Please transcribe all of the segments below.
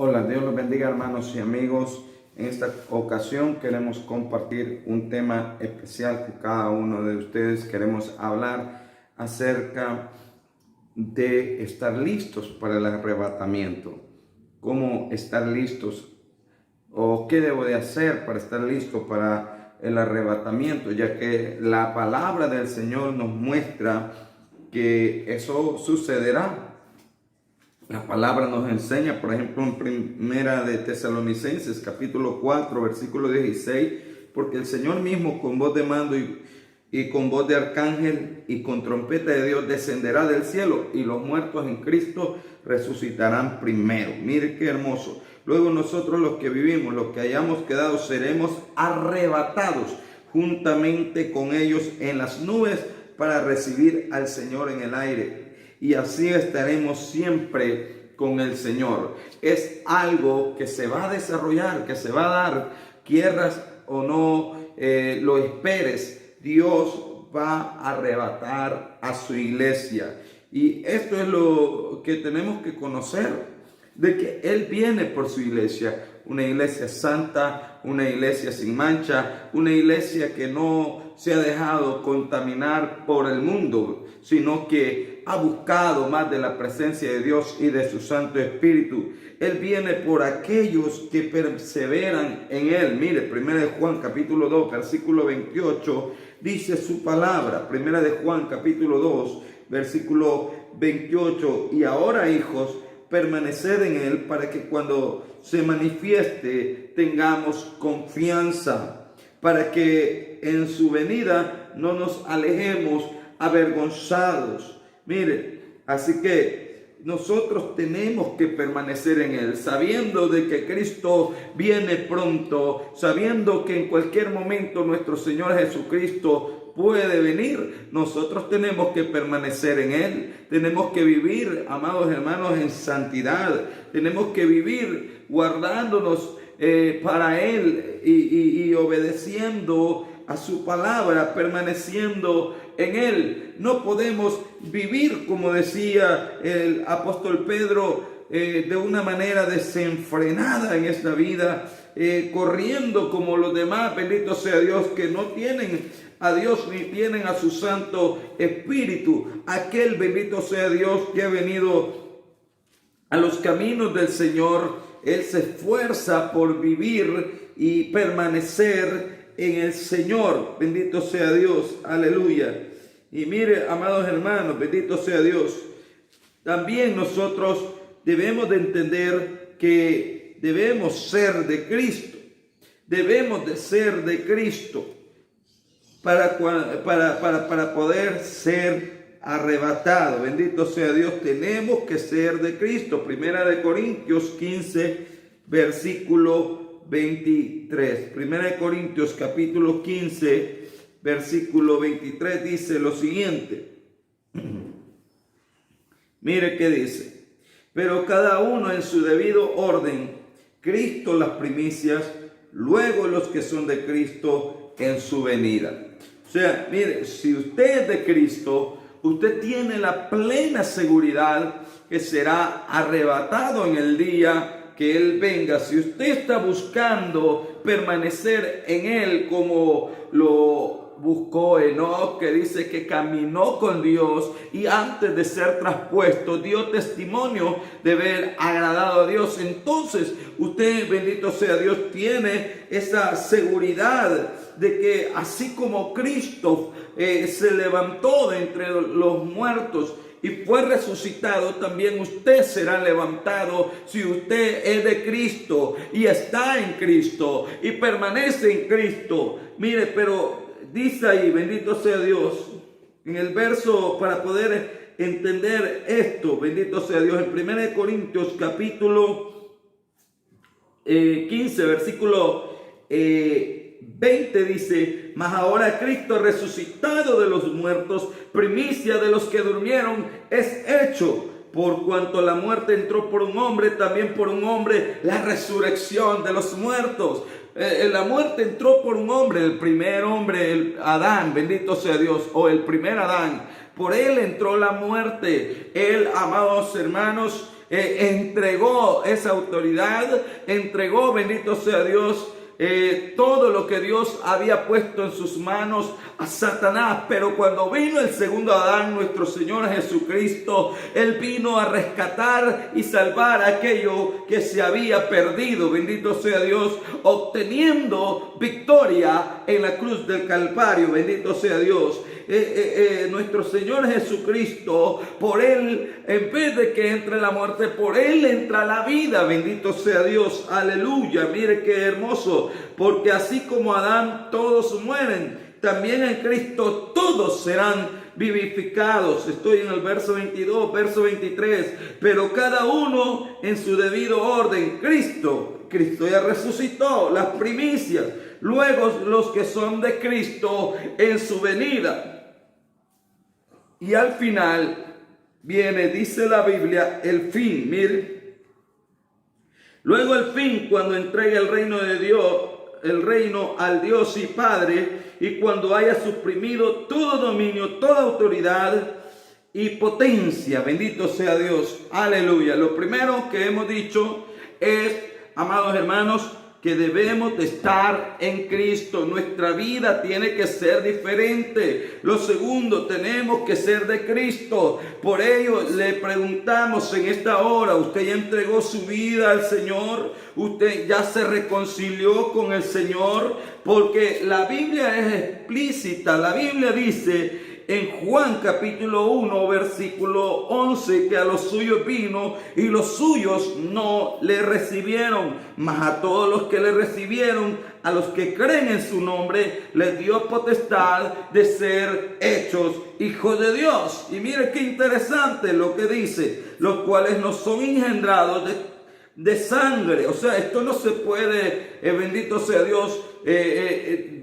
Hola, Dios los bendiga, hermanos y amigos. En esta ocasión queremos compartir un tema especial con cada uno de ustedes. Queremos hablar acerca de estar listos para el arrebatamiento. ¿Cómo estar listos? ¿O qué debo de hacer para estar listo para el arrebatamiento? Ya que la palabra del Señor nos muestra que eso sucederá. La palabra nos enseña, por ejemplo, en Primera de Tesalonicenses, capítulo 4, versículo 16, porque el Señor mismo con voz de mando y con voz de arcángel y con trompeta de Dios descenderá del cielo y los muertos en Cristo resucitarán primero. Mire qué hermoso. Luego nosotros los que vivimos, los que hayamos quedado, seremos arrebatados juntamente con ellos en las nubes para recibir al Señor en el aire. Y así estaremos siempre con el Señor. Es algo que se va a desarrollar, que se va a dar, quieras o no lo esperes. Dios va a arrebatar a su iglesia. Y esto es lo que tenemos que conocer, de que Él viene por su iglesia. Una iglesia santa, una iglesia sin mancha, una iglesia que no se ha dejado contaminar por el mundo, sino que ha buscado más de la presencia de Dios y de su Santo Espíritu. Él viene por aquellos que perseveran en Él. Mire, 1 de Juan capítulo 2, versículo 28, dice su palabra. 1 de Juan capítulo 2, versículo 28. Y ahora, hijos, permanecer en Él para que cuando se manifieste tengamos confianza, para que en su venida no nos alejemos avergonzados. Mire, así que nosotros tenemos que permanecer en Él, sabiendo de que Cristo viene pronto, sabiendo que en cualquier momento nuestro Señor Jesucristo puede venir. Nosotros tenemos que permanecer en Él, tenemos que vivir, amados hermanos, en santidad, tenemos que vivir guardándonos para Él y obedeciendo a su palabra, permaneciendo en Él. No podemos vivir, como decía el apóstol Pedro, de una manera desenfrenada en esta vida, corriendo como los demás, bendito sea Dios, que no tienen a Dios ni tienen a su Santo Espíritu. Aquel, bendito sea Dios, que ha venido a los caminos del Señor, Él se esfuerza por vivir y permanecer en el Señor. Bendito sea Dios, aleluya. Y mire, amados hermanos, bendito sea Dios. También nosotros debemos de entender que debemos ser de Cristo. Debemos de ser de Cristo para poder ser arrebatado. Bendito sea Dios, tenemos que ser de Cristo. Primera de Corintios 15, versículo 23. Primera de Corintios capítulo 15, versículo 23 dice lo siguiente. Mire qué dice. Pero cada uno en su debido orden, Cristo las primicias, luego los que son de Cristo en su venida. O sea, mire, si usted es de Cristo, usted tiene la plena seguridad que será arrebatado en el día que Él venga. Si usted está buscando permanecer en Él como lo buscó Enoc, que dice que caminó con Dios y antes de ser traspuesto dio testimonio de haber agradado a Dios, entonces usted, bendito sea Dios, tiene esa seguridad de que así como Cristo se levantó de entre los muertos y fue resucitado, también usted será levantado si usted es de Cristo y está en Cristo y permanece en Cristo. Mire, pero dice ahí, bendito sea Dios, en el verso, para poder entender esto, bendito sea Dios, en 1 Corintios capítulo 15, versículo 20 dice: mas ahora Cristo resucitado de los muertos, primicia de los que durmieron, es hecho. Por cuanto la muerte entró por un hombre, también por un hombre la resurrección de los muertos. La muerte entró por un hombre, el primer hombre, el Adán, bendito sea Dios, o el primer Adán. Por él entró la muerte. Él, amados hermanos, entregó esa autoridad, entregó, bendito sea Dios, todo lo que Dios había puesto en sus manos a Satanás. Pero cuando vino el segundo Adán, nuestro Señor Jesucristo, Él vino a rescatar y salvar aquello que se había perdido, bendito sea Dios, obteniendo victoria en la cruz del Calvario, bendito sea Dios. Nuestro Señor Jesucristo, por Él, en vez de que entre la muerte, por Él entra la vida, bendito sea Dios, aleluya. Mire qué hermoso, porque así como Adán todos mueren, también en Cristo todos serán vivificados. Estoy en el verso 22, verso 23, pero cada uno en su debido orden. Cristo ya resucitó, las primicias, luego los que son de Cristo en su venida. Y al final viene, dice la Biblia, el fin. Mire, luego el fin, cuando entregue el reino de Dios, el reino al Dios y Padre, y cuando haya suprimido todo dominio, toda autoridad y potencia. Bendito sea Dios, aleluya. Lo primero que hemos dicho es, amados hermanos, que debemos de estar en Cristo. Nuestra vida tiene que ser diferente. Lo segundo, tenemos que ser de Cristo. Por ello le preguntamos en esta hora, ¿usted ya entregó su vida al Señor? ¿Usted ya se reconcilió con el Señor? Porque la Biblia es explícita. La Biblia dice en Juan capítulo 1, versículo 11, que a los suyos vino y los suyos no le recibieron, mas a todos los que le recibieron, a los que creen en su nombre, les dio potestad de ser hechos hijos de Dios. Y mire qué interesante lo que dice, los cuales no son engendrados de sangre. O sea, esto no se puede, bendito sea Dios,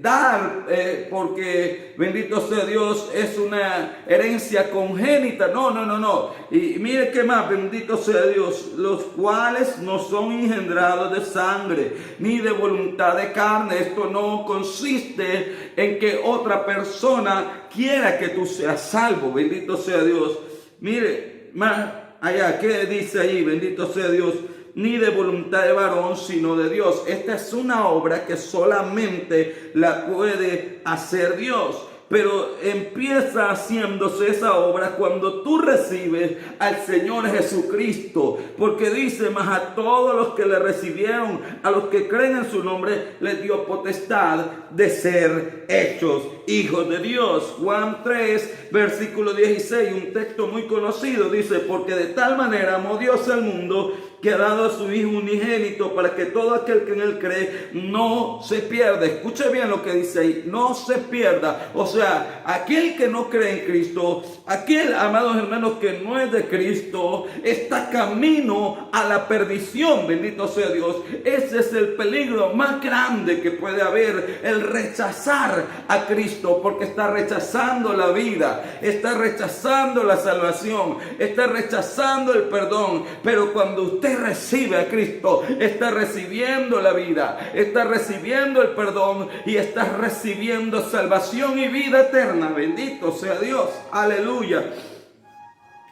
dar porque, bendito sea Dios, es una herencia congénita. No. Y mire qué más, bendito sea Dios, los cuales no son engendrados de sangre, ni de voluntad de carne. Esto no consiste en que otra persona quiera que tú seas salvo, bendito sea Dios. Mire, más allá, ¿qué dice ahí? Bendito sea Dios. Ni de voluntad de varón, sino de Dios. Esta es una obra que solamente la puede hacer Dios. Pero empieza haciéndose esa obra cuando tú recibes al Señor Jesucristo. Porque dice, mas a todos los que le recibieron, a los que creen en su nombre, les dio potestad de ser hechos hijos de Dios. Juan 3, versículo 16, un texto muy conocido, dice, porque de tal manera amó Dios al mundo, que ha dado a su Hijo unigénito, para que todo aquel que en Él cree no se pierda. Escuche bien lo que dice ahí, no se pierda. O sea, aquel que no cree en Cristo, aquel, amados hermanos, que no es de Cristo, está camino a la perdición, bendito sea Dios. Ese es el peligro más grande que puede haber, el rechazar a Cristo, porque está rechazando la vida, está rechazando la salvación, está rechazando el perdón. Pero cuando usted recibe a Cristo, está recibiendo la vida, está recibiendo el perdón y está recibiendo salvación y vida eterna. Bendito sea Dios, aleluya.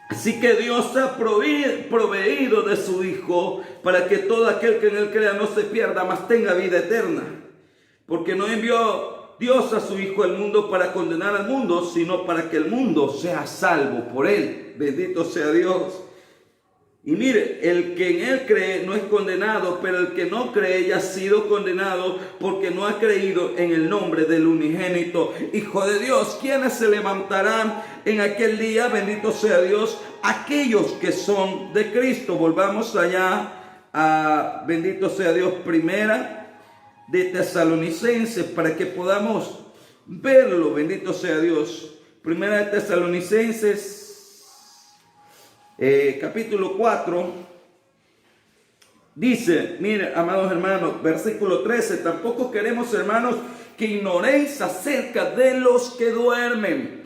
Así que Dios ha proveído de su Hijo para que todo aquel que en Él crea no se pierda, mas tenga vida eterna. Porque no envió Dios a su Hijo al mundo para condenar al mundo, sino para que el mundo sea salvo por Él. Bendito sea Dios. Y mire, el que en Él cree no es condenado, pero el que no cree ya ha sido condenado porque no ha creído en el nombre del unigénito Hijo de Dios. ¿Quiénes se levantarán en aquel día? Bendito sea Dios, aquellos que son de Cristo. Volvamos allá a, bendito sea Dios, primera de Tesalonicenses, para que podamos verlo. Bendito sea Dios. Primera de Tesalonicenses, capítulo 4, dice, mire, amados hermanos, versículo 13, tampoco queremos, hermanos, que ignoréis acerca de los que duermen,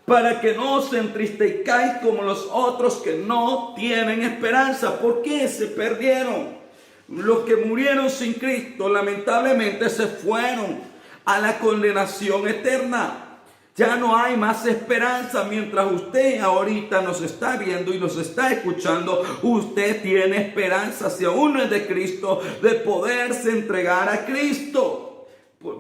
para que no os entristezcáis como los otros que no tienen esperanza. ¿Por qué se perdieron? Los que murieron sin Cristo, lamentablemente, se fueron a la condenación eterna. Ya no hay más esperanza. Mientras usted ahorita nos está viendo y nos está escuchando, usted tiene esperanza, si aún no es de Cristo, de poderse entregar a Cristo.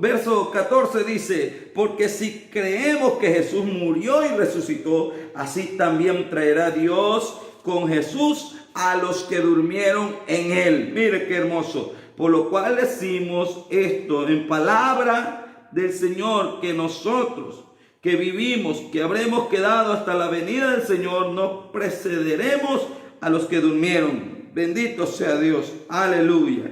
Verso 14 dice: porque si creemos que Jesús murió y resucitó, así también traerá Dios con Jesús a los que durmieron en él. Mire qué hermoso. Por lo cual decimos esto en palabra del Señor, que nosotros que vivimos, que habremos quedado hasta la venida del Señor, no precederemos a los que durmieron. Bendito sea Dios. Aleluya.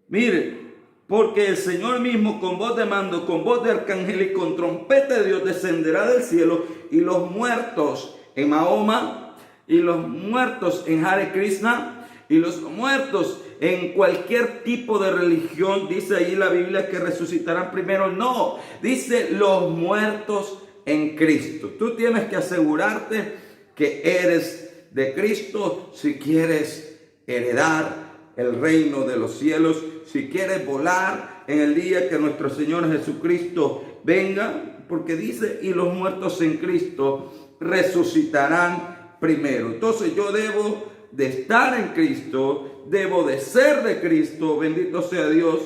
Mire, porque el Señor mismo, con voz de mando, con voz de arcángel y con trompeta de Dios, descenderá del cielo, y los muertos en Mahoma, y los muertos en Hare Krishna, y los muertos en cualquier tipo de religión, dice ahí la Biblia que resucitarán primero. No, dice los muertos en Cristo. Tú tienes que asegurarte que eres de Cristo si quieres heredar el reino de los cielos, si quieres volar en el día que nuestro Señor Jesucristo venga, porque dice: y los muertos en Cristo resucitarán primero. Entonces yo debo de estar en Cristo, debo de ser de Cristo, bendito sea Dios,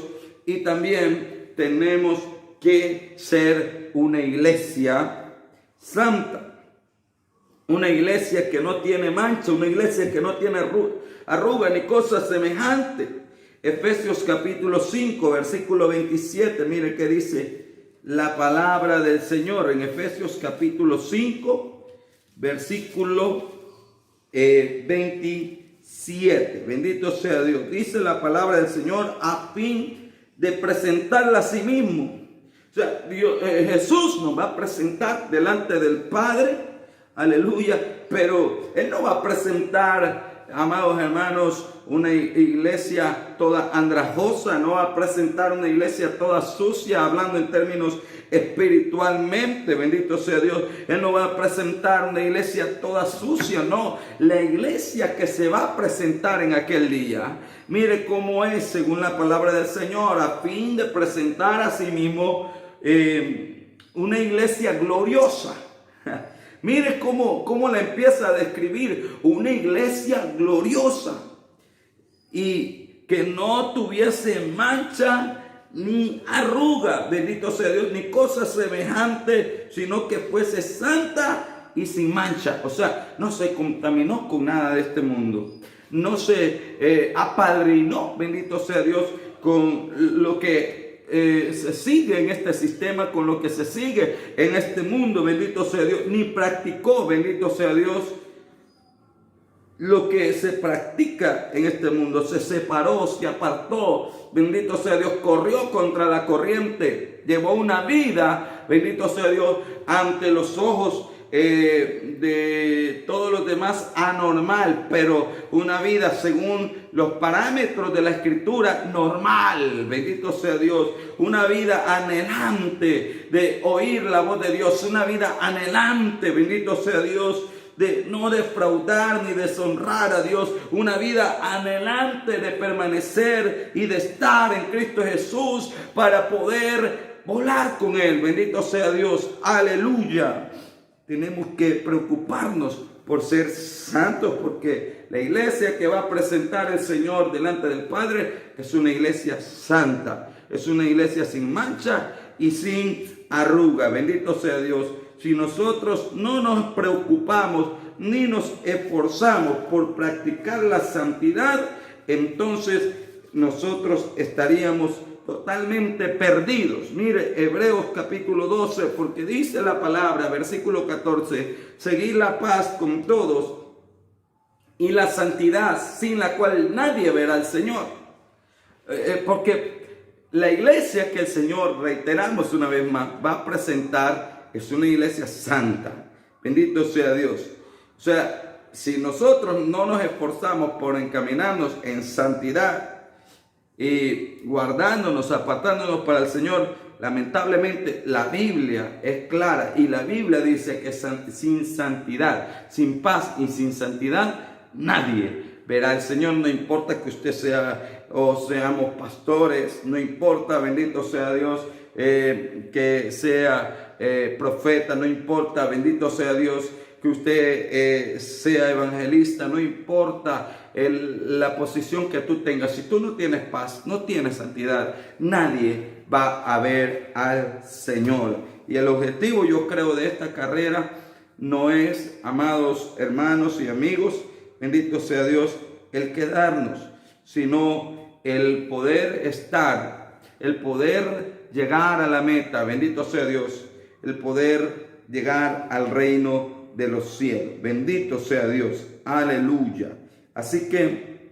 y también tenemos que ser una iglesia santa, una iglesia que no tiene mancha, una iglesia que no tiene arruga ni cosa semejante. Efesios capítulo 5, versículo 27, mire que dice la palabra del Señor en Efesios capítulo 5, versículo 27. Bendito sea Dios. Dice la palabra del Señor: a fin de presentarla a sí mismo. O sea, Jesús nos va a presentar delante del Padre. Aleluya. Pero Él no va a presentar, amados hermanos, una iglesia toda andrajosa, no va a presentar una iglesia toda sucia, hablando en términos espiritualmente, bendito sea Dios. Él no va a presentar una iglesia toda sucia, no. La iglesia que se va a presentar en aquel día, mire cómo es según la palabra del Señor, a fin de presentar a sí mismo una iglesia gloriosa. Mire cómo la empieza a describir: una iglesia gloriosa, y que no tuviese mancha ni arruga, bendito sea Dios, ni cosa semejante, sino que fuese santa y sin mancha. O sea, no se contaminó con nada de este mundo, no se apadrinó, bendito sea Dios, con lo que se sigue en este sistema, con lo que se sigue en este mundo, bendito sea Dios, ni practicó, bendito sea Dios, lo que se practica en este mundo. Se separó, se apartó, bendito sea Dios, corrió contra la corriente, llevó una vida, bendito sea Dios, ante los ojos de todos los demás anormal, pero una vida según los parámetros de la Escritura normal, bendito sea Dios, una vida anhelante de oír la voz de Dios, una vida anhelante, bendito sea Dios, de no defraudar ni deshonrar a Dios, una vida anhelante de permanecer y de estar en Cristo Jesús para poder volar con Él, bendito sea Dios, aleluya. Tenemos que preocuparnos por ser santos, porque la iglesia que va a presentar el Señor delante del Padre es una iglesia santa, es una iglesia sin mancha y sin arruga, bendito sea Dios. Si nosotros no nos preocupamos ni nos esforzamos por practicar la santidad, entonces nosotros estaríamos totalmente perdidos. Mire Hebreos capítulo 12, porque dice la palabra, versículo 14: seguid la paz con todos y la santidad, sin la cual nadie verá al Señor. Porque la iglesia que el Señor, reiteramos una vez más, va a presentar es una iglesia santa. Bendito sea Dios. O sea, si nosotros no nos esforzamos por encaminarnos en santidad y guardándonos, apartándonos para el Señor, lamentablemente la Biblia es clara y la Biblia dice que sin santidad, sin paz y sin santidad, nadie verá al Señor. No importa que usted sea o seamos pastores, no importa, bendito sea Dios, que sea profeta, no importa, bendito sea Dios, que usted sea evangelista, no importa la posición que tú tengas. Si tú no tienes paz, no tienes santidad, nadie va a ver al Señor. Y el objetivo, yo creo, de esta carrera no es, amados hermanos y amigos, bendito sea Dios, el quedarnos, sino el poder estar, el poder llegar a la meta, bendito sea Dios, el poder llegar al reino de los cielos. Bendito sea Dios, aleluya. Así que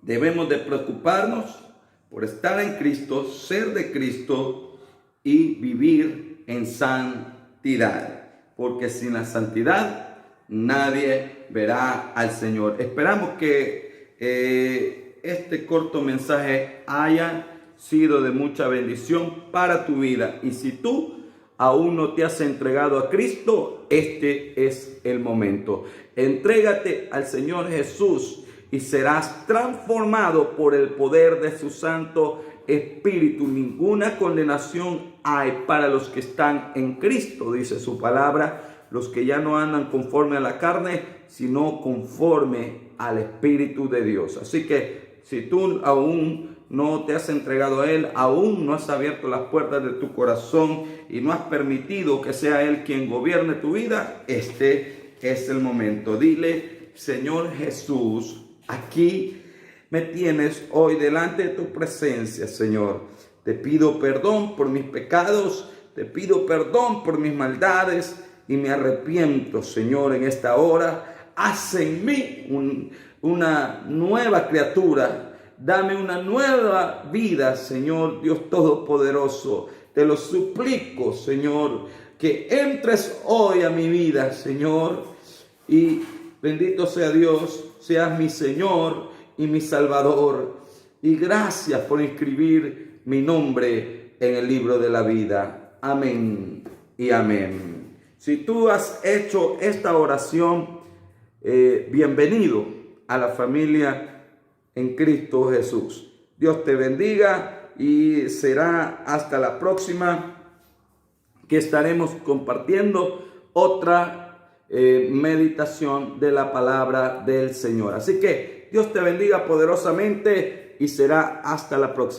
debemos de preocuparnos por estar en Cristo, ser de Cristo y vivir en santidad, porque sin la santidad nadie verá al Señor. Esperamos que este corto mensaje haya sido de mucha bendición para tu vida, y si tú aún no te has entregado a Cristo, este es el momento. Entrégate al Señor Jesús y serás transformado por el poder de su Santo Espíritu. Ninguna condenación hay para los que están en Cristo, dice su palabra, los que ya no andan conforme a la carne, sino conforme al Espíritu de Dios. Así que si tú aún no te has entregado a Él, aún no has abierto las puertas de tu corazón y no has permitido que sea Él quien gobierne tu vida, este es el momento. Dile: Señor Jesús, aquí me tienes hoy delante de tu presencia, Señor. Te pido perdón por mis pecados, te pido perdón por mis maldades y me arrepiento, Señor, en esta hora. Haz en mí una nueva criatura. Dame una nueva vida, Señor Dios Todopoderoso. Te lo suplico, Señor, que entres hoy a mi vida, Señor. Y bendito sea Dios, seas mi Señor y mi Salvador. Y gracias por inscribir mi nombre en el libro de la vida. Amén y amén. Si tú has hecho esta oración, bienvenido a la familia en Cristo Jesús. Dios te bendiga y será hasta la próxima que estaremos compartiendo otra meditación de la palabra del Señor. Así que Dios te bendiga poderosamente y será hasta la próxima.